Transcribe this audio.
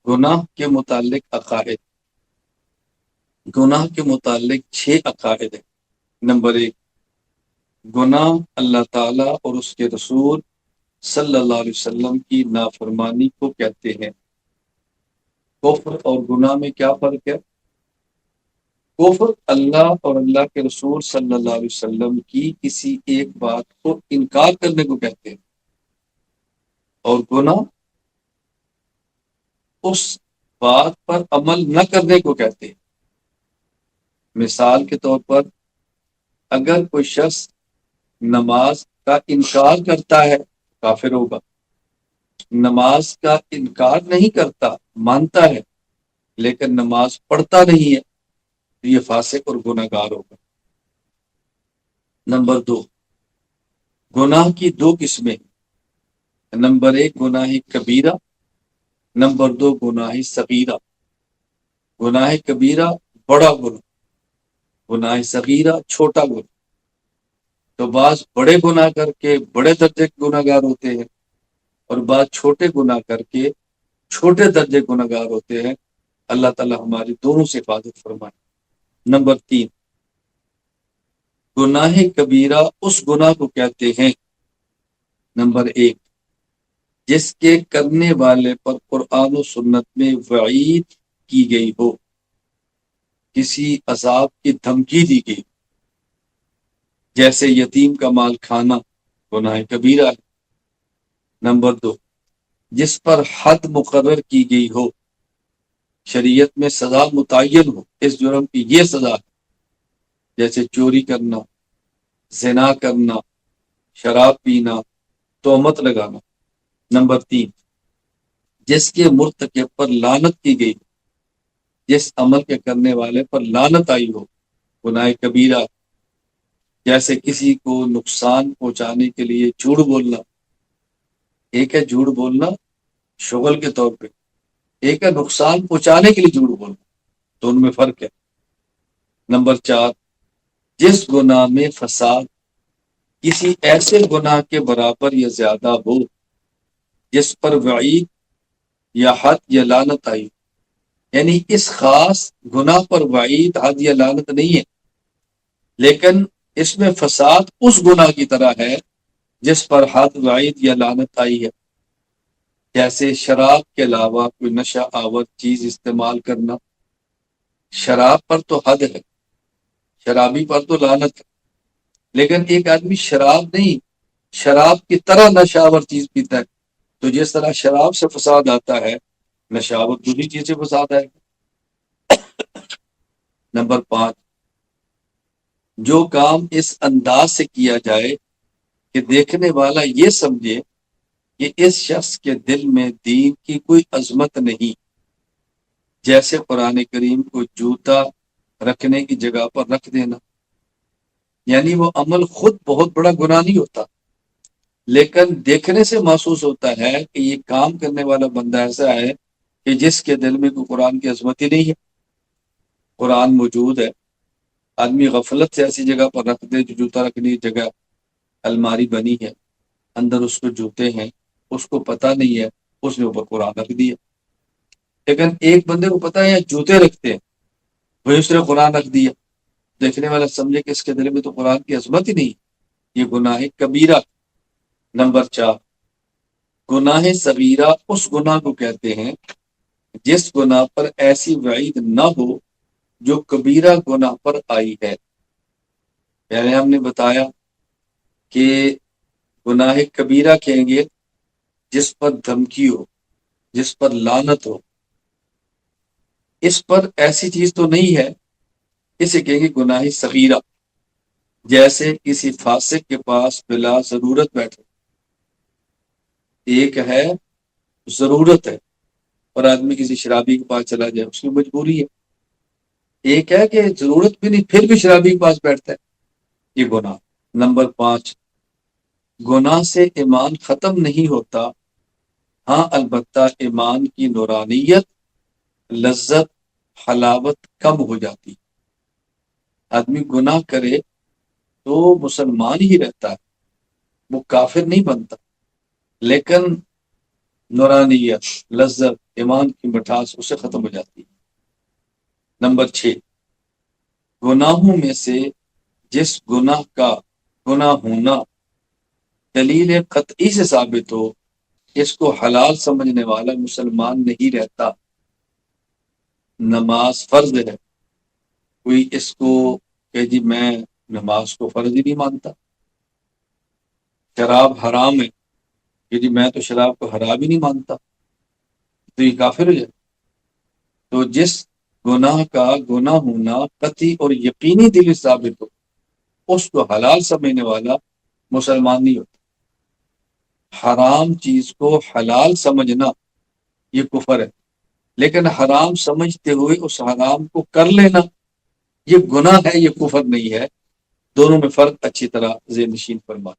گناہ کے متعلق عقائد، گناہ کے متعلق 6 عقائد ہیں۔ نمبر 1، گناہ اللہ تعالیٰ اور اس کے رسول صلی اللہ علیہ وسلم کی نافرمانی کو کہتے ہیں۔ کفر اور گناہ میں کیا فرق ہے؟ کفر اللہ اور اللہ کے رسول صلی اللہ علیہ وسلم کی کسی ایک بات کو انکار کرنے کو کہتے ہیں، اور گناہ اس بات پر عمل نہ کرنے کو کہتے ہیں۔ مثال کے طور پر اگر کوئی شخص نماز کا انکار کرتا ہے کافر ہوگا، نماز کا انکار نہیں کرتا، مانتا ہے لیکن نماز پڑھتا نہیں ہے تو یہ فاسق اور گناہگار ہوگا۔ نمبر 2، گناہ کی 2 قسمیں۔ نمبر 1 گناہ کبیرہ، نمبر 2 گناہ صغیرہ۔ گناہ کبیرہ بڑا گناہ، گناہ صغیرہ چھوٹا گناہ۔ تو بعض بڑے گناہ کر کے بڑے درجے کے گناہگار ہوتے ہیں، اور بعض چھوٹے گناہ کر کے چھوٹے درجے گناہگار ہوتے ہیں۔ اللہ تعالی ہماری دونوں سے حفاظت فرمائے۔ نمبر 3، گناہ کبیرہ اس گناہ کو کہتے ہیں، نمبر 1 جس کے کرنے والے پر قرآن و سنت میں وعید کی گئی ہو، کسی عذاب کی دھمکی دی گئی، جیسے یتیم کا مال کھانا گناہ کبیرہ ہے۔ نمبر 2، جس پر حد مقرر کی گئی ہو، شریعت میں سزا متعین ہو، اس جرم کی یہ سزا ہے، جیسے چوری کرنا، زنا کرنا، شراب پینا، تہمت لگانا۔ نمبر 3، جس کے مرتکب پر لعنت کی گئی، جس عمل کے کرنے والے پر لعنت آئی ہو، گناہ کبیرہ، جیسے کسی کو نقصان پہنچانے کے لیے جھوٹ بولنا۔ ایک ہے جھوٹ بولنا شغل کے طور پہ، ایک ہے نقصان پہنچانے کے لیے جھوٹ بولنا، تو ان میں فرق ہے۔ نمبر 4، جس گناہ میں فساد کسی ایسے گناہ کے برابر یا زیادہ ہو جس پر وعید یا حد یا لعنت آئی، یعنی اس خاص گناہ پر وعید، حد یا لعنت نہیں ہے، لیکن اس میں فساد اس گناہ کی طرح ہے جس پر حد، وعید یا لعنت آئی ہے، جیسے شراب کے علاوہ کوئی نشہ آور چیز استعمال کرنا۔ شراب پر تو حد ہے، شرابی پر تو لعنت ہے، لیکن ایک آدمی شراب نہیں، شراب کی طرح نشہ آور چیز پیتا ہے، تو جس طرح شراب سے فساد آتا ہے، نشہ آور دوسری چیز سے فساد آئے گا۔ نمبر 5، جو کام اس انداز سے کیا جائے کہ دیکھنے والا یہ سمجھے کہ اس شخص کے دل میں دین کی کوئی عظمت نہیں، جیسے قرآن کریم کو جوتا رکھنے کی جگہ پر رکھ دینا۔ یعنی وہ عمل خود بہت بڑا گناہ نہیں ہوتا، لیکن دیکھنے سے محسوس ہوتا ہے کہ یہ کام کرنے والا بندہ ایسا ہے کہ جس کے دل میں کوئی قرآن کی عظمت ہی نہیں ہے۔ قرآن موجود ہے، آدمی غفلت سے ایسی جگہ پر رکھ دے جو جوتا رکھنے کی جگہ الماری بنی ہے، اندر اس کو جوتے ہیں، اس کو پتہ نہیں ہے، اس نے اوپر قرآن رکھ دیا۔ لیکن ایک بندے کو پتہ ہے جوتے رکھتے ہیں، وہی اس نے قرآن رکھ دیا، دیکھنے والا سمجھے کہ اس کے دل میں تو قرآن کی عظمت ہی نہیں، یہ گناہ کبیرہ۔ نمبر 4، گناہ صغیرہ اس گناہ کو کہتے ہیں جس گناہ پر ایسی وعید نہ ہو جو کبیرہ گناہ پر آئی ہے۔ یعنی ہم نے بتایا کہ گناہ کبیرہ کہیں گے جس پر دھمکی ہو، جس پر لعنت ہو، اس پر ایسی چیز تو نہیں ہے، اسے کہیں گے گناہ صغیرہ، جیسے کسی فاسق کے پاس بلا ضرورت بیٹھے۔ ایک ہے ضرورت ہے اور آدمی کسی شرابی کے پاس چلا جائے، اس کی مجبوری ہے۔ ایک ہے کہ ضرورت بھی نہیں پھر بھی شرابی کے پاس بیٹھتا ہے، یہ گناہ۔ نمبر 5، گناہ سے ایمان ختم نہیں ہوتا، ہاں البتہ ایمان کی نورانیت، لذت، حلاوت کم ہو جاتی۔ آدمی گناہ کرے تو مسلمان ہی رہتا ہے، وہ کافر نہیں بنتا، لیکن نورانیت، لذت، ایمان کی مٹھاس اسے ختم ہو جاتی ہے۔ نمبر 6، گناہوں میں سے جس گناہ کا گناہ ہونا دلیل قطعی سے ثابت ہو، اس کو حلال سمجھنے والا مسلمان نہیں رہتا۔ نماز فرض ہے، کوئی اس کو کہ جی میں نماز کو فرض ہی نہیں مانتا۔ شراب حرام ہے کہ جی میں تو شراب کو حرام ہی نہیں مانتا، تو یہ کافر ہو جائے۔ تو جس گناہ کا گناہ ہونا قطعی اور یقینی دل ثابت ہو، اس کو حلال سمجھنے والا مسلمان نہیں ہوتا۔ حرام چیز کو حلال سمجھنا یہ کفر ہے، لیکن حرام سمجھتے ہوئے اس حرام کو کر لینا یہ گناہ ہے، یہ کفر نہیں ہے۔ دونوں میں فرق اچھی طرح ذہن نشین فرما۔